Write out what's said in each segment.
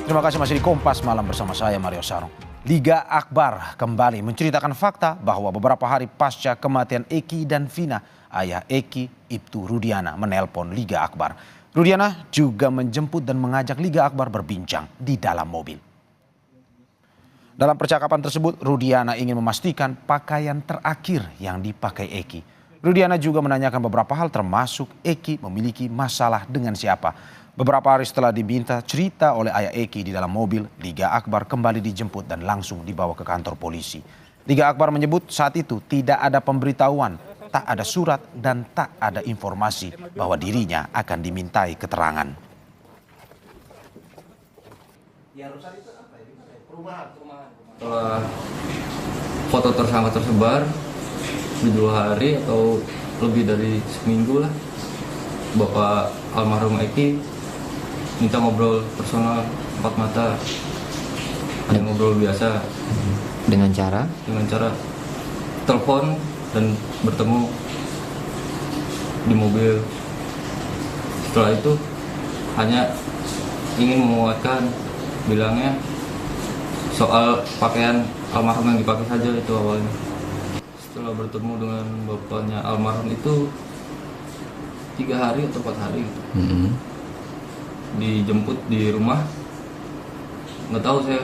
Terima kasih masih di Kompas Malam bersama saya Mario Sarong. Liga Akbar kembali menceritakan fakta bahwa beberapa hari pasca kematian Eki dan Vina, ayah Eki, Ibtu Rudiana menelpon Liga Akbar. Rudiana juga menjemput dan mengajak Liga Akbar berbincang di dalam mobil. Dalam percakapan tersebut, Rudiana ingin memastikan pakaian terakhir yang dipakai Eki. Rudiana juga menanyakan beberapa hal termasuk Eki memiliki masalah dengan siapa. Beberapa hari setelah diminta cerita oleh ayah Eki di dalam mobil, Liga Akbar kembali dijemput dan langsung dibawa ke kantor polisi. Liga Akbar menyebut saat itu tidak ada pemberitahuan, tak ada surat dan tak ada informasi bahwa dirinya akan dimintai keterangan. Setelah foto tersangka tersebar di 2 hari atau lebih dari seminggu lah, Bapak almarhum Eki minta ngobrol personal 4 mata, ada ngobrol biasa dengan cara telepon dan bertemu di mobil. Setelah itu hanya ingin menguatkan, bilangnya soal pakaian almarhum yang dipakai saja itu awalnya. Setelah bertemu dengan bapaknya almarhum itu 3 hari atau 4 hari gitu. Dijemput di rumah, nggak tahu, saya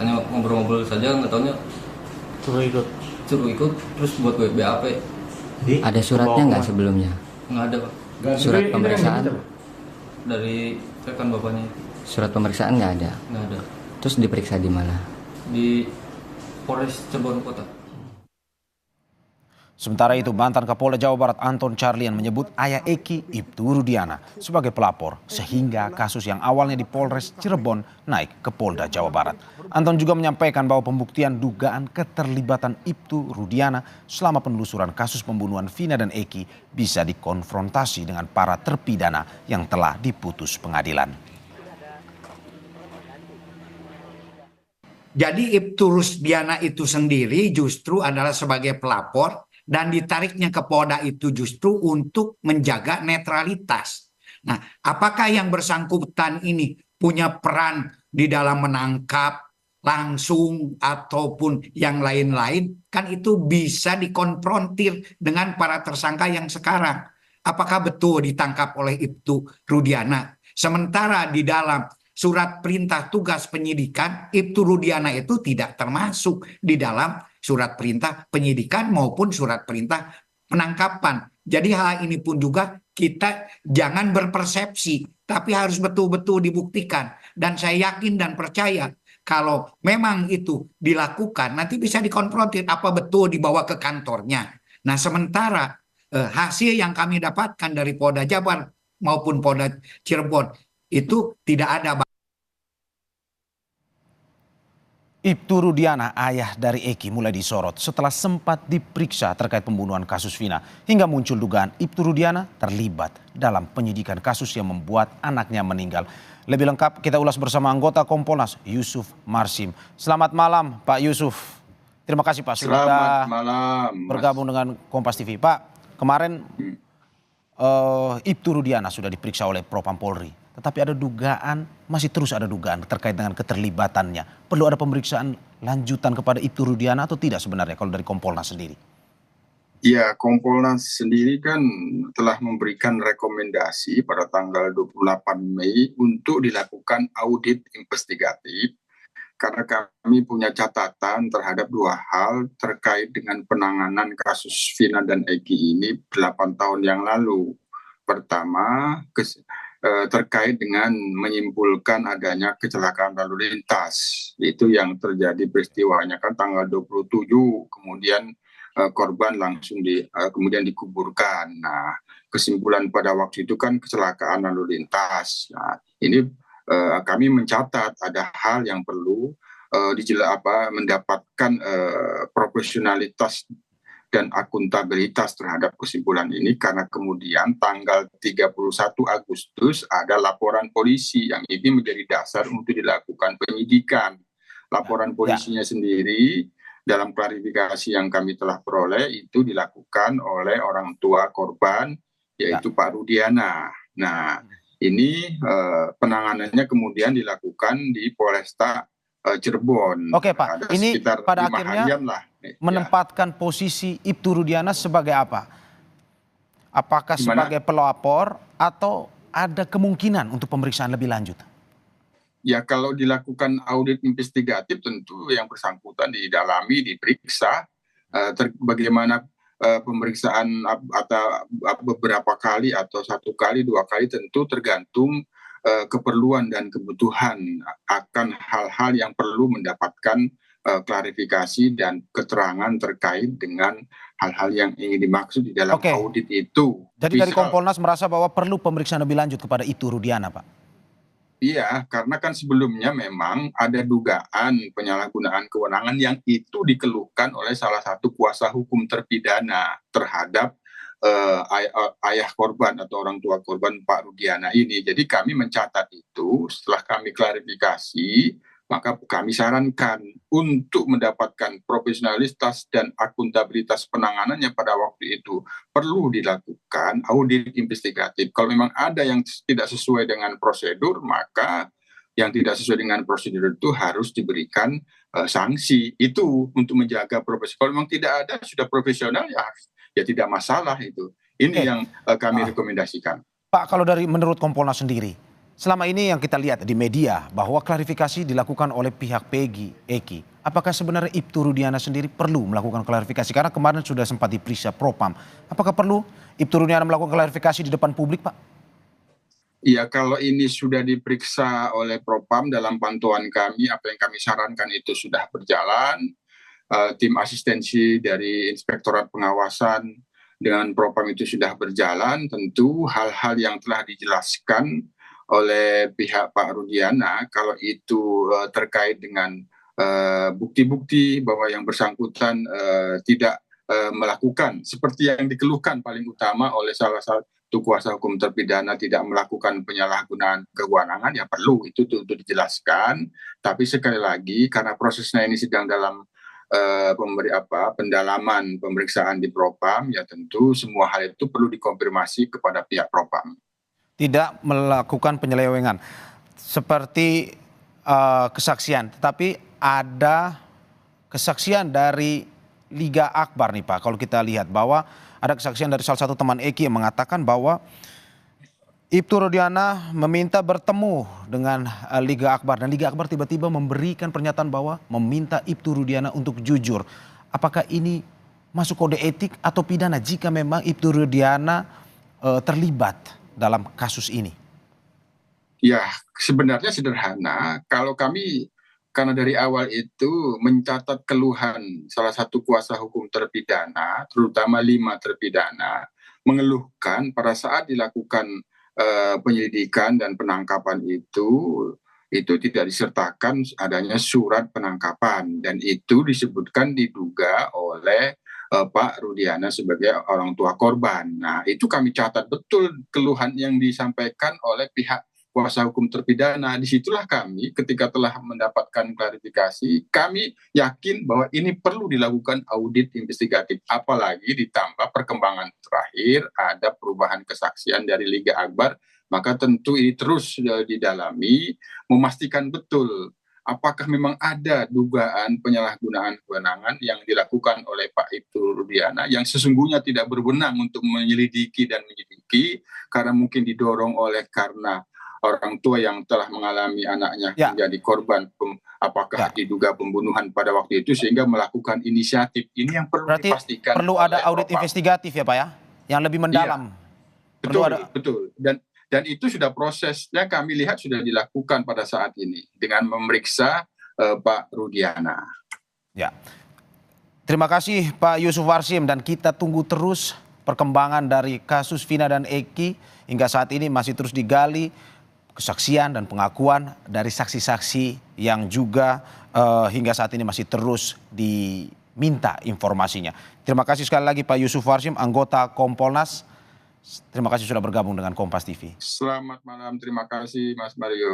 hanya ngobrol-ngobrol saja, nggak tahunya suruh ikut terus buat BAP. Ada suratnya nggak sebelumnya? Nggak ada, Pak. Surat pemeriksaan Dari rekan bapaknya. surat pemeriksaan nggak ada. Nggak ada. Terus diperiksa di mana? Di Polres Cirebon Kota. Sementara itu, mantan Kapolda Jawa Barat Anton Carlyan menyebut ayah Eki, Ibtu Rudiana, sebagai pelapor sehingga kasus yang awalnya di Polres Cirebon naik ke Polda Jawa Barat. Anton juga menyampaikan bahwa pembuktian dugaan keterlibatan Ibtu Rudiana selama penelusuran kasus pembunuhan Vina dan Eki bisa dikonfrontasi dengan para terpidana yang telah diputus pengadilan. Jadi Ibtu Rudiana itu sendiri justru adalah sebagai pelapor dan ditariknya ke Polda itu justru untuk menjaga netralitas. Nah, apakah yang bersangkutan ini punya peran di dalam menangkap langsung ataupun yang lain-lain? Kan itu bisa dikonfrontir dengan para tersangka yang sekarang. Apakah betul ditangkap oleh Ibtu Rudiana? Sementara di dalam surat perintah tugas penyidikan, Ibtu Rudiana itu tidak termasuk di dalam surat perintah penyidikan maupun surat perintah penangkapan. Jadi hal ini pun juga kita jangan berpersepsi, tapi harus betul-betul dibuktikan. Dan saya yakin dan percaya kalau memang itu dilakukan, nanti bisa dikonfrontir apa betul dibawa ke kantornya. Nah, sementara hasil yang kami dapatkan dari Polda Jabar maupun Polda Cirebon itu tidak ada. Ibtu Rudiana, ayah dari Eki, mulai disorot setelah sempat diperiksa terkait pembunuhan kasus Vina. Hingga muncul dugaan Ibtu Rudiana terlibat dalam penyidikan kasus yang membuat anaknya meninggal. Lebih lengkap kita ulas bersama anggota Kompolnas Yusuf Marsim. Selamat malam Pak Yusuf. Terima kasih Pak sudah bergabung dengan Kompas TV. Pak, kemarin Ibtu Rudiana sudah diperiksa oleh Propam Polri. Tetapi ada dugaan, masih terus ada dugaan terkait dengan keterlibatannya. Perlu ada pemeriksaan lanjutan kepada Ibtu Rudiana atau tidak sebenarnya kalau dari Kompolnas sendiri? Ya, Kompolnas sendiri kan telah memberikan rekomendasi pada tanggal 28 Mei untuk dilakukan audit investigatif. Karena kami punya catatan terhadap 2 hal terkait dengan penanganan kasus Vina dan Eki ini 8 tahun yang lalu. Pertama, terkait dengan menyimpulkan adanya kecelakaan lalu lintas. Itu yang terjadi peristiwanya kan tanggal 27, kemudian korban langsung kemudian dikuburkan. Nah, kesimpulan pada waktu itu kan kecelakaan lalu lintas. Nah, ini kami mencatat ada hal yang perlu mendapatkan profesionalitas dan akuntabilitas terhadap kesimpulan ini, karena kemudian tanggal 31 Agustus ada laporan polisi yang ini menjadi dasar untuk dilakukan penyidikan. Laporan polisinya sendiri dalam klarifikasi yang kami telah peroleh itu dilakukan oleh orang tua korban, yaitu Pak Rudiana. Nah, ini penanganannya kemudian dilakukan di Polresta Cirebon. Oke Pak, Ada ini sekitar pada 5 akhirnya harian lah. menempatkan posisi Ibtu Rudiana sebagai apa? Apakah Gimana? sebagai pelapor atau ada kemungkinan untuk pemeriksaan lebih lanjut? Ya kalau dilakukan audit investigatif tentu yang bersangkutan didalami, diperiksa bagaimana pemeriksaan atau beberapa kali atau 1 kali 2 kali tentu tergantung keperluan dan kebutuhan akan hal-hal yang perlu mendapatkan klarifikasi dan keterangan terkait dengan hal-hal yang ingin dimaksud di dalam Oke. audit itu. Jadi dari Misal, Kompolnas merasa bahwa perlu pemeriksaan lebih lanjut kepada Ibtu Rudiana, Pak? iya, karena kan sebelumnya memang ada dugaan penyalahgunaan kewenangan yang itu dikeluhkan oleh salah satu kuasa hukum terpidana terhadap ayah korban atau orang tua korban Pak Rudiana ini. Jadi kami mencatat itu, setelah kami klarifikasi, maka kami sarankan untuk mendapatkan profesionalitas dan akuntabilitas penanganannya pada waktu itu perlu dilakukan audit investigatif. Kalau memang ada yang tidak sesuai dengan prosedur, maka yang tidak sesuai dengan prosedur itu harus diberikan sanksi. Itu untuk menjaga profesi. Kalau memang tidak ada, sudah profesional ya tidak masalah itu. Ini yang kami rekomendasikan. Pak, kalau dari menurut Kompolnas sendiri, selama ini yang kita lihat di media bahwa klarifikasi dilakukan oleh pihak Peggy, Eki. Apakah sebenarnya Ibtu Rudiana sendiri perlu melakukan klarifikasi? Karena kemarin sudah sempat diperiksa Propam. Apakah perlu Ibtu Rudiana melakukan klarifikasi di depan publik, Pak? Iya, kalau ini sudah diperiksa oleh Propam dalam pantauan kami, apa yang kami sarankan itu sudah berjalan. Tim asistensi dari Inspektorat Pengawasan dengan Propam itu sudah berjalan. Tentu hal-hal yang telah dijelaskan oleh pihak Pak Rudiana, kalau itu terkait dengan bukti-bukti bahwa yang bersangkutan tidak melakukan seperti yang dikeluhkan paling utama oleh salah satu kuasa hukum terpidana, tidak melakukan penyalahgunaan kewenangan, ya perlu itu untuk dijelaskan. Tapi sekali lagi karena prosesnya ini sedang dalam pendalaman pemeriksaan di Propam, ya tentu semua hal itu perlu dikonfirmasi kepada pihak Propam. Tidak melakukan penyelewengan seperti kesaksian, tetapi ada kesaksian dari Liga Akbar nih Pak. Kalau kita lihat bahwa ada kesaksian dari salah satu teman Eki yang mengatakan bahwa Ibtu Rudiana meminta bertemu dengan Liga Akbar dan Liga Akbar tiba-tiba memberikan pernyataan bahwa meminta Ibtu Rudiana untuk jujur. Apakah ini masuk kode etik atau pidana jika memang Ibtu Rudiana terlibat dalam kasus ini? Ya, sebenarnya sederhana. Kalau kami, karena dari awal itu mencatat keluhan salah satu kuasa hukum terpidana, terutama 5 terpidana, mengeluhkan pada saat dilakukan penyelidikan dan penangkapan itu tidak disertakan adanya surat penangkapan. Dan itu disebutkan diduga oleh Pak Rudiana sebagai orang tua korban. Nah, itu kami catat betul keluhan yang disampaikan oleh pihak kuasa hukum terpidana. Disitulah kami ketika telah mendapatkan klarifikasi, kami yakin bahwa ini perlu dilakukan audit investigatif. Apalagi ditambah perkembangan terakhir, ada perubahan kesaksian dari Liga Akbar, maka tentu ini terus didalami, memastikan betul apakah memang ada dugaan penyalahgunaan kewenangan yang dilakukan oleh Pak Ibtu Rudiana yang sesungguhnya tidak berwenang untuk menyelidiki dan menyelidiki karena mungkin didorong oleh karena orang tua yang telah mengalami anaknya menjadi korban apakah diduga pembunuhan pada waktu itu sehingga melakukan inisiatif. Ini yang perlu dipastikan. Perlu ada audit investigatif ya Pak ya, yang lebih mendalam. Iya, betul. Dan itu sudah prosesnya kami lihat sudah dilakukan pada saat ini dengan memeriksa Pak Rudiana. Ya, terima kasih Pak Yusuf Warsim dan kita tunggu terus perkembangan dari kasus Vina dan Eki hingga saat ini masih terus digali kesaksian dan pengakuan dari saksi-saksi yang juga hingga saat ini masih terus diminta informasinya. Terima kasih sekali lagi Pak Yusuf Warsim, anggota Kompolnas. Terima kasih sudah bergabung dengan Kompas TV. Selamat malam, terima kasih Mas Mario.